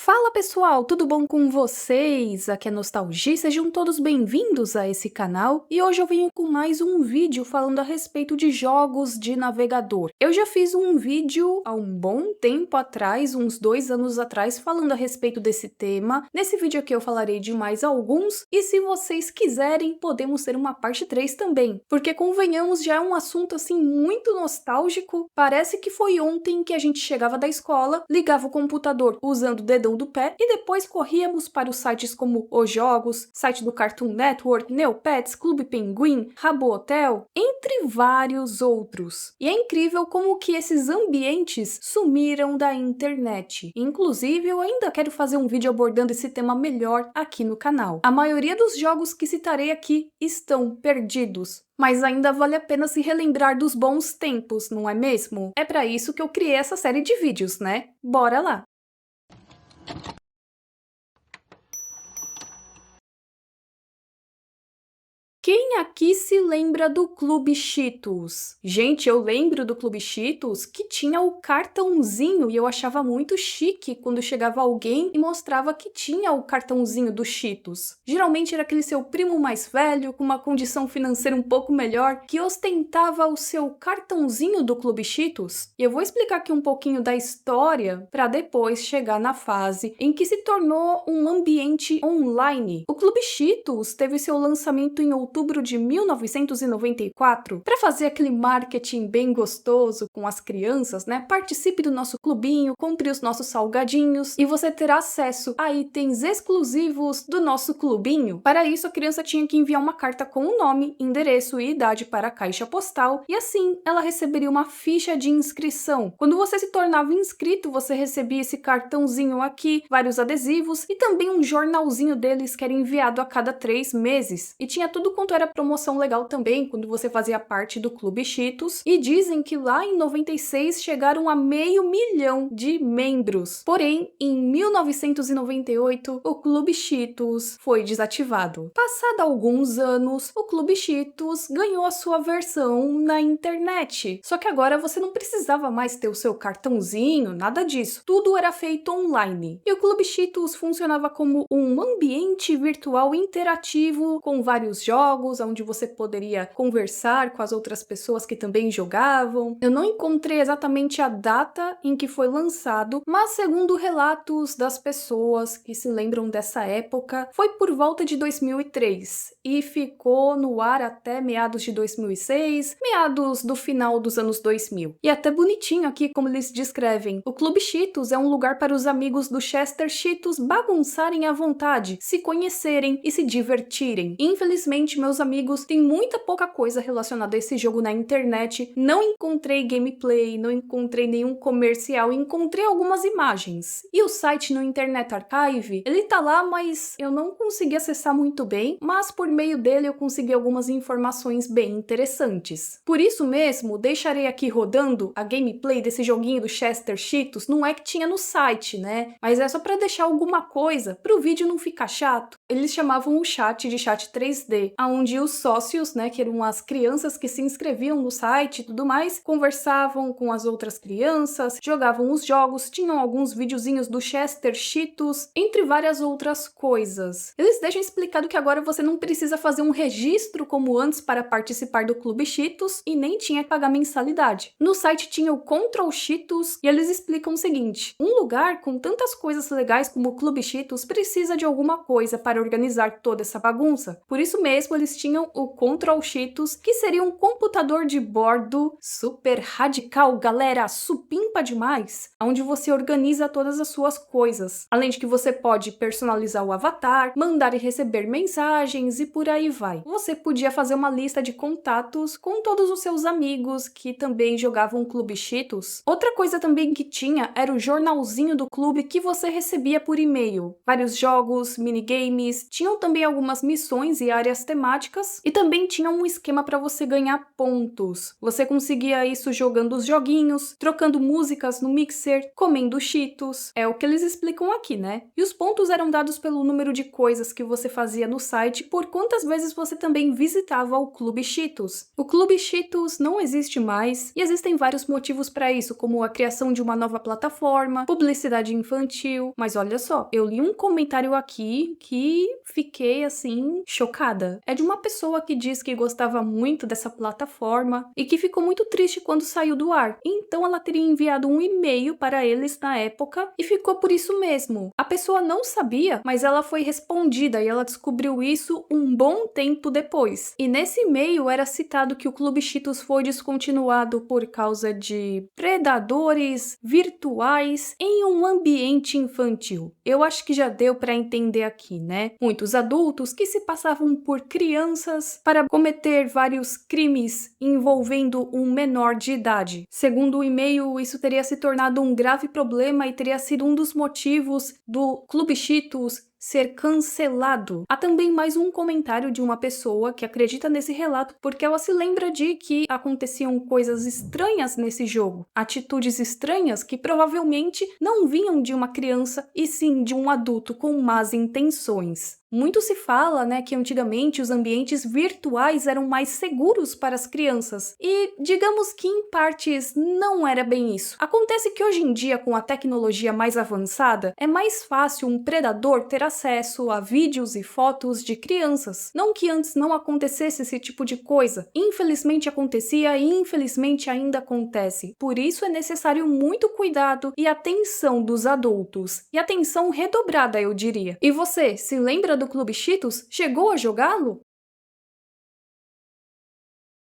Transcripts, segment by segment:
Fala pessoal, tudo bom com vocês? Aqui é Nostalgia, sejam todos bem-vindos a esse canal e hoje eu venho com mais um vídeo falando a respeito de jogos de navegador. Eu já fiz um vídeo há um bom tempo atrás, uns 2 anos atrás, falando a respeito desse tema. Nesse vídeo aqui eu falarei de mais alguns e se vocês quiserem podemos ter uma parte 3 também, porque convenhamos, já é um assunto assim muito nostálgico. Parece que foi ontem que a gente chegava da escola, ligava o computador usando o dedão do pé e depois corríamos para os sites como Os Jogos, site do Cartoon Network, Neopets, Clube Pinguim, Rabo Hotel, entre vários outros. E é incrível como que esses ambientes sumiram da internet. Inclusive, eu ainda quero fazer um vídeo abordando esse tema melhor aqui no canal. A maioria dos jogos que citarei aqui estão perdidos, mas ainda vale a pena se relembrar dos bons tempos, não é mesmo? É para isso que eu criei essa série de vídeos, né? Bora lá! Quem aqui se lembra do Clube Cheetos? Gente, eu lembro do Clube Cheetos que tinha o cartãozinho e eu achava muito chique quando chegava alguém e mostrava que tinha o cartãozinho do Cheetos. Geralmente era aquele seu primo mais velho, com uma condição financeira um pouco melhor, que ostentava o seu cartãozinho do Clube Cheetos. E eu vou explicar aqui um pouquinho da história para depois chegar na fase em que se tornou um ambiente online. O Clube Cheetos teve seu lançamento em outubro de 1994, para fazer aquele marketing bem gostoso com as crianças, né? Participe do nosso clubinho, compre os nossos salgadinhos e você terá acesso a itens exclusivos do nosso clubinho. Para isso, a criança tinha que enviar uma carta com o nome, endereço e idade para a caixa postal e assim ela receberia uma ficha de inscrição. Quando você se tornava inscrito, você recebia esse cartãozinho aqui, vários adesivos e também um jornalzinho deles que era enviado a cada 3 meses. E tinha tudo quanto era promoção legal também quando você fazia parte do Clube Cheetos, e dizem que lá em 96 chegaram a 500 mil de membros. Porém, em 1998, o Clube Cheetos foi desativado. Passado alguns anos, o Clube Cheetos ganhou a sua versão na internet. Só que agora você não precisava mais ter o seu cartãozinho, nada disso. Tudo era feito online. E o Clube Cheetos funcionava como um ambiente virtual interativo com vários jogos, onde você poderia conversar com as outras pessoas que também jogavam. Eu não encontrei exatamente a data em que foi lançado, mas segundo relatos das pessoas que se lembram dessa época, foi por volta de 2003 e ficou no ar até meados de 2006, meados do final dos anos 2000. E até bonitinho aqui como eles descrevem. O Clube Cheetos é um lugar para os amigos do Chester Cheetos bagunçarem à vontade, se conhecerem e se divertirem. Infelizmente, meus amigos, tem muita pouca coisa relacionada a esse jogo na internet. Não encontrei gameplay, não encontrei nenhum comercial, encontrei algumas imagens. E o site no Internet Archive, ele tá lá, mas eu não consegui acessar muito bem, mas por meio dele eu consegui algumas informações bem interessantes. Por isso mesmo, deixarei aqui rodando a gameplay desse joguinho do Chester Cheetos. Não é que tinha no site, né? Mas é só para deixar alguma coisa, para o vídeo não ficar chato. Eles chamavam o chat de chat 3D, onde os sócios, né, que eram as crianças que se inscreviam no site e tudo mais, conversavam com as outras crianças, jogavam os jogos, tinham alguns videozinhos do Chester Cheetos, entre várias outras coisas. Eles deixam explicado que agora você não precisa fazer um registro como antes para participar do Clube Cheetos e nem tinha que pagar mensalidade. No site tinha o Control Cheetos e eles explicam o seguinte: um lugar com tantas coisas legais como o Clube Cheetos precisa de alguma coisa para organizar toda essa bagunça. Por isso mesmo, eles tinham o Control Cheetos, que seria um computador de bordo super radical, galera, supimpa demais, onde você organiza todas as suas coisas. Além de que você pode personalizar o avatar, mandar e receber mensagens e por aí vai. Você podia fazer uma lista de contatos com todos os seus amigos que também jogavam Clube Cheetos. Outra coisa também que tinha era o jornalzinho do clube que você recebia por e-mail. Vários jogos, minigames, tinham também algumas missões e áreas temáticas temáticas e também tinha um esquema para você ganhar pontos. Você conseguia isso jogando os joguinhos, trocando músicas no mixer, comendo Cheetos. É o que eles explicam aqui, né? E os pontos eram dados pelo número de coisas que você fazia no site por quantas vezes você também visitava o Clube Cheetos. O Clube Cheetos não existe mais e existem vários motivos para isso, como a criação de uma nova plataforma, publicidade infantil. Mas olha só, eu li um comentário aqui que fiquei assim chocada. É de uma pessoa que diz que gostava muito dessa plataforma e que ficou muito triste quando saiu do ar. Então ela teria enviado um e-mail para eles na época e ficou por isso mesmo. A pessoa não sabia, mas ela foi respondida e ela descobriu isso um bom tempo depois. E nesse e-mail era citado que o Clube Cheetos foi descontinuado por causa de predadores virtuais em um ambiente infantil. Eu acho que já deu para entender aqui, né? Muitos adultos que se passavam por crianças para cometer vários crimes envolvendo um menor de idade. Segundo o e-mail, isso teria se tornado um grave problema e teria sido um dos motivos do Clube Cheetos ser cancelado. Há também mais um comentário de uma pessoa que acredita nesse relato porque ela se lembra de que aconteciam coisas estranhas nesse jogo, atitudes estranhas que provavelmente não vinham de uma criança e sim de um adulto com más intenções. Muito se fala, né, que antigamente os ambientes virtuais eram mais seguros para as crianças e digamos que em partes não era bem isso. Acontece que hoje em dia, com a tecnologia mais avançada, é mais fácil um predador ter acesso a vídeos e fotos de crianças. Não que antes não acontecesse esse tipo de coisa. Infelizmente acontecia e infelizmente ainda acontece. Por isso é necessário muito cuidado e atenção dos adultos. E atenção redobrada, eu diria. E você, se lembra do Clube Cheetos? Chegou a jogá-lo?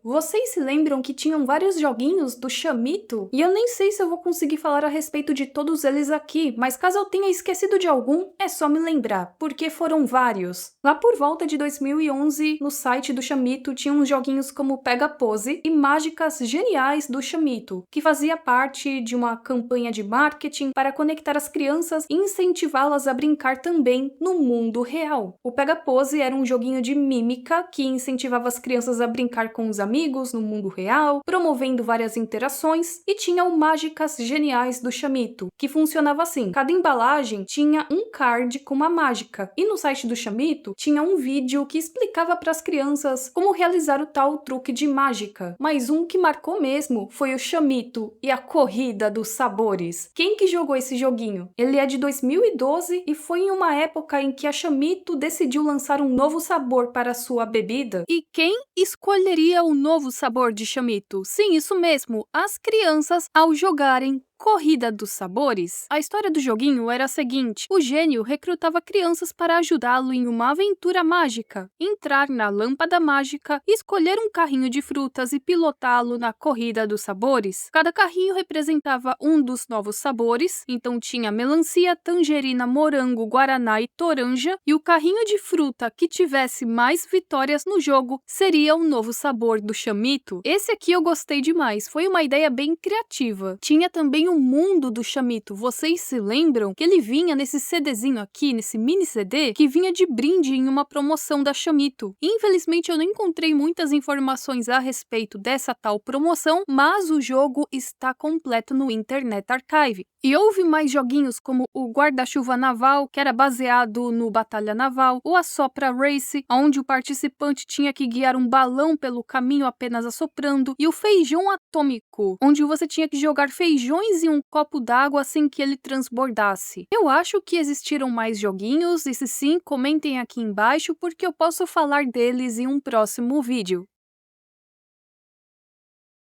Vocês se lembram que tinham vários joguinhos do Chamito? E eu nem sei se eu vou conseguir falar a respeito de todos eles aqui, mas caso eu tenha esquecido de algum, é só me lembrar, porque foram vários. Lá por volta de 2011, no site do Chamito, tinham uns joguinhos como Pega Pose e Mágicas Geniais do Chamito, que fazia parte de uma campanha de marketing para conectar as crianças e incentivá-las a brincar também no mundo real. O Pega Pose era um joguinho de mímica que incentivava as crianças a brincar com os amigos no mundo real, promovendo várias interações, e tinha o Mágicas Geniais do Chamito, que funcionava assim: cada embalagem tinha um card com uma mágica, e no site do Chamito tinha um vídeo que explicava para as crianças como realizar o tal truque de mágica. Mas um que marcou mesmo foi o Chamito e a Corrida dos Sabores. Quem que jogou esse joguinho? Ele é de 2012 e foi em uma época em que a Chamito decidiu lançar um novo sabor para sua bebida. E quem escolheria o novo sabor de Chamito? Sim, isso mesmo, as crianças ao jogarem Corrida dos Sabores. A história do joguinho era a seguinte: o gênio recrutava crianças para ajudá-lo em uma aventura mágica, entrar na lâmpada mágica, escolher um carrinho de frutas e pilotá-lo na Corrida dos Sabores. Cada carrinho representava um dos novos sabores, então tinha melancia, tangerina, morango, guaraná e toranja, e o carrinho de fruta que tivesse mais vitórias no jogo seria o novo sabor do Chamito. Esse aqui eu gostei demais, foi uma ideia bem criativa. Tinha também o mundo do Chamito. Vocês se lembram que ele vinha nesse CDzinho aqui, nesse mini CD, que vinha de brinde em uma promoção da Chamito. Infelizmente eu não encontrei muitas informações a respeito dessa tal promoção, mas o jogo está completo no Internet Archive. E houve mais joguinhos como o Guarda-Chuva Naval, que era baseado no Batalha Naval, o Assopra Race, onde o participante tinha que guiar um balão pelo caminho apenas assoprando, e o Feijão Atômico, onde você tinha que jogar feijões em um copo d'água assim que ele transbordasse. Eu acho que existiram mais joguinhos, e se sim, comentem aqui embaixo porque eu posso falar deles em um próximo vídeo.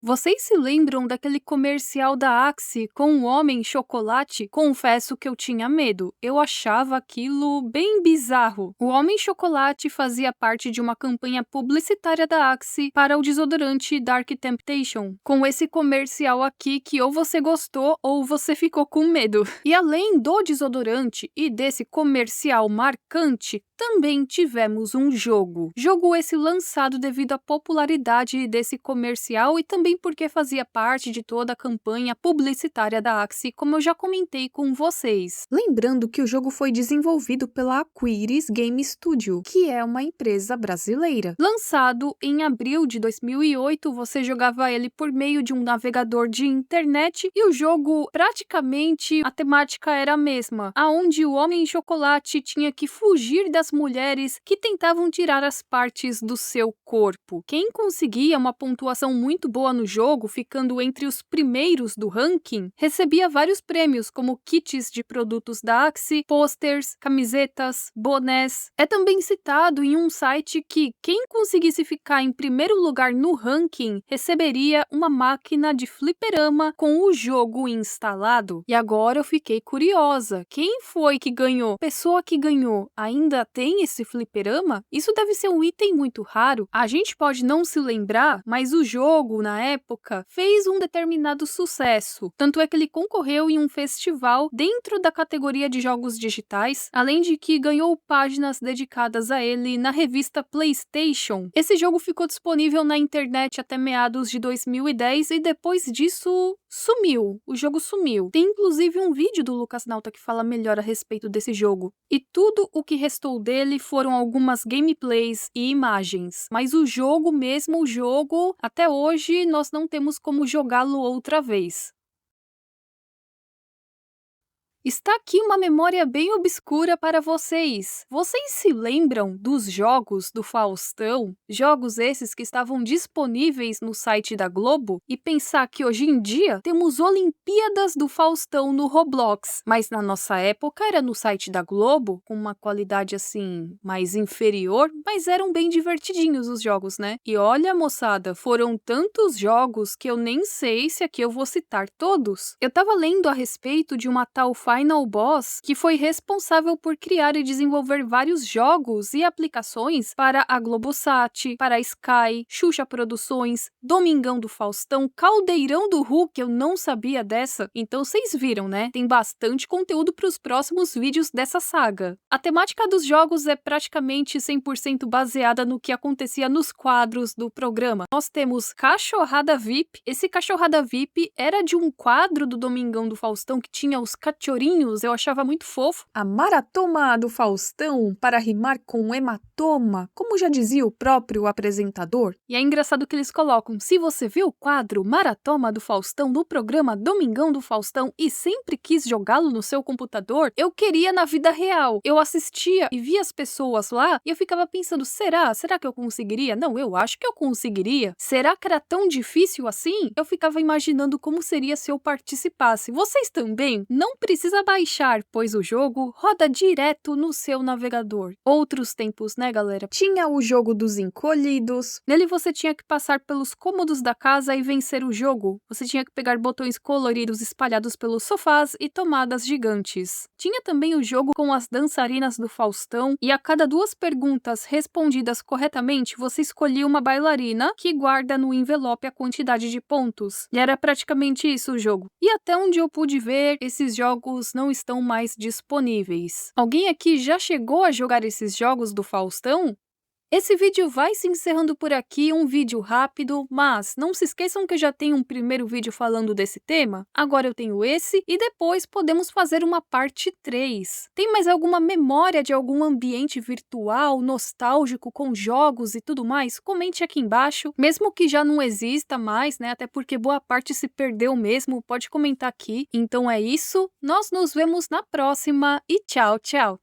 Vocês se lembram daquele comercial da Axe com um homem chocolate? Confesso que eu tinha medo. Eu achava aquilo bem bizarro. O homem chocolate fazia parte de uma campanha publicitária da Axe para o desodorante Dark Temptation. Com esse comercial aqui que ou você gostou ou você ficou com medo. E além do desodorante e desse comercial marcante, também tivemos um jogo. Jogo esse lançado devido à popularidade desse comercial e também porque fazia parte de toda a campanha publicitária da Axie, como eu já comentei com vocês. Lembrando que o jogo foi desenvolvido pela Aquiris Game Studio, que é uma empresa brasileira. Lançado em abril de 2008, você jogava ele por meio de um navegador de internet e o jogo, praticamente, a temática era a mesma, aonde o Homem Chocolate tinha que fugir das mulheres que tentavam tirar as partes do seu corpo. Quem conseguia uma pontuação muito boa no jogo, ficando entre os primeiros do ranking, recebia vários prêmios, como kits de produtos da Axie, posters, camisetas, bonés. É também citado em um site que quem conseguisse ficar em primeiro lugar no ranking receberia uma máquina de fliperama com o jogo instalado. E agora eu fiquei curiosa. Quem foi que ganhou? A pessoa que ganhou ainda tem esse fliperama? Isso deve ser um item muito raro. A gente pode não se lembrar, mas o jogo, na época, fez um determinado sucesso. Tanto é que ele concorreu em um festival dentro da categoria de jogos digitais, além de que ganhou páginas dedicadas a ele na revista PlayStation. Esse jogo ficou disponível na internet até meados de 2010 e depois disso sumiu. O jogo sumiu. Tem inclusive um vídeo do Lucas Nauta que fala melhor a respeito desse jogo. E tudo o que restou dele foram algumas gameplays e imagens. Mas o jogo mesmo, até hoje nós não temos como jogá-lo outra vez. Está aqui uma memória bem obscura para vocês. Vocês se lembram dos jogos do Faustão? Jogos esses que estavam disponíveis no site da Globo? E pensar que hoje em dia temos Olimpíadas do Faustão no Roblox. Mas na nossa época era no site da Globo, com uma qualidade assim mais inferior, mas eram bem divertidinhos os jogos, né? E olha, moçada, foram tantos jogos que eu nem sei se aqui eu vou citar todos. Eu tava lendo a respeito de uma tal Final Boss, que foi responsável por criar e desenvolver vários jogos e aplicações para a Globosat, para a Sky, Xuxa Produções, Domingão do Faustão, Caldeirão do Hulk, eu não sabia dessa. Então vocês viram, né? Tem bastante conteúdo para os próximos vídeos dessa saga. A temática dos jogos é praticamente 100% baseada no que acontecia nos quadros do programa. Nós temos Cachorrada VIP. Esse Cachorrada VIP era de um quadro do Domingão do Faustão que tinha os cachorrinhos, eu achava muito fofo. A Maratoma do Faustão, para rimar com hematoma, como já dizia o próprio apresentador. E é engraçado que eles colocam: se você viu o quadro Maratoma do Faustão no programa Domingão do Faustão e sempre quis jogá-lo no seu computador, eu queria na vida real. Eu assistia e via as pessoas lá e eu ficava pensando, será que eu conseguiria? Não, eu acho que eu conseguiria. Será que era tão difícil assim? Eu ficava imaginando como seria se eu participasse. Vocês também? Não precisa baixar, pois o jogo roda direto no seu navegador. Outros tempos, né, galera? Tinha o jogo dos encolhidos. Nele você tinha que passar pelos cômodos da casa e vencer o jogo. Você tinha que pegar botões coloridos espalhados pelos sofás e tomadas gigantes. Tinha também o jogo com as dançarinas do Faustão e a cada 2 perguntas respondidas corretamente, você escolhia uma bailarina que guarda no envelope a quantidade de pontos. E era praticamente isso o jogo. E até onde eu pude ver, esses jogos não estão mais disponíveis. Alguém aqui já chegou a jogar esses jogos do Faustão? Esse vídeo vai se encerrando por aqui, um vídeo rápido, mas não se esqueçam que eu já tenho um primeiro vídeo falando desse tema, agora eu tenho esse e depois podemos fazer uma parte 3. Tem mais alguma memória de algum ambiente virtual, nostálgico, com jogos e tudo mais? Comente aqui embaixo, mesmo que já não exista mais, né, até porque boa parte se perdeu mesmo, pode comentar aqui. Então é isso, nós nos vemos na próxima e tchau, tchau!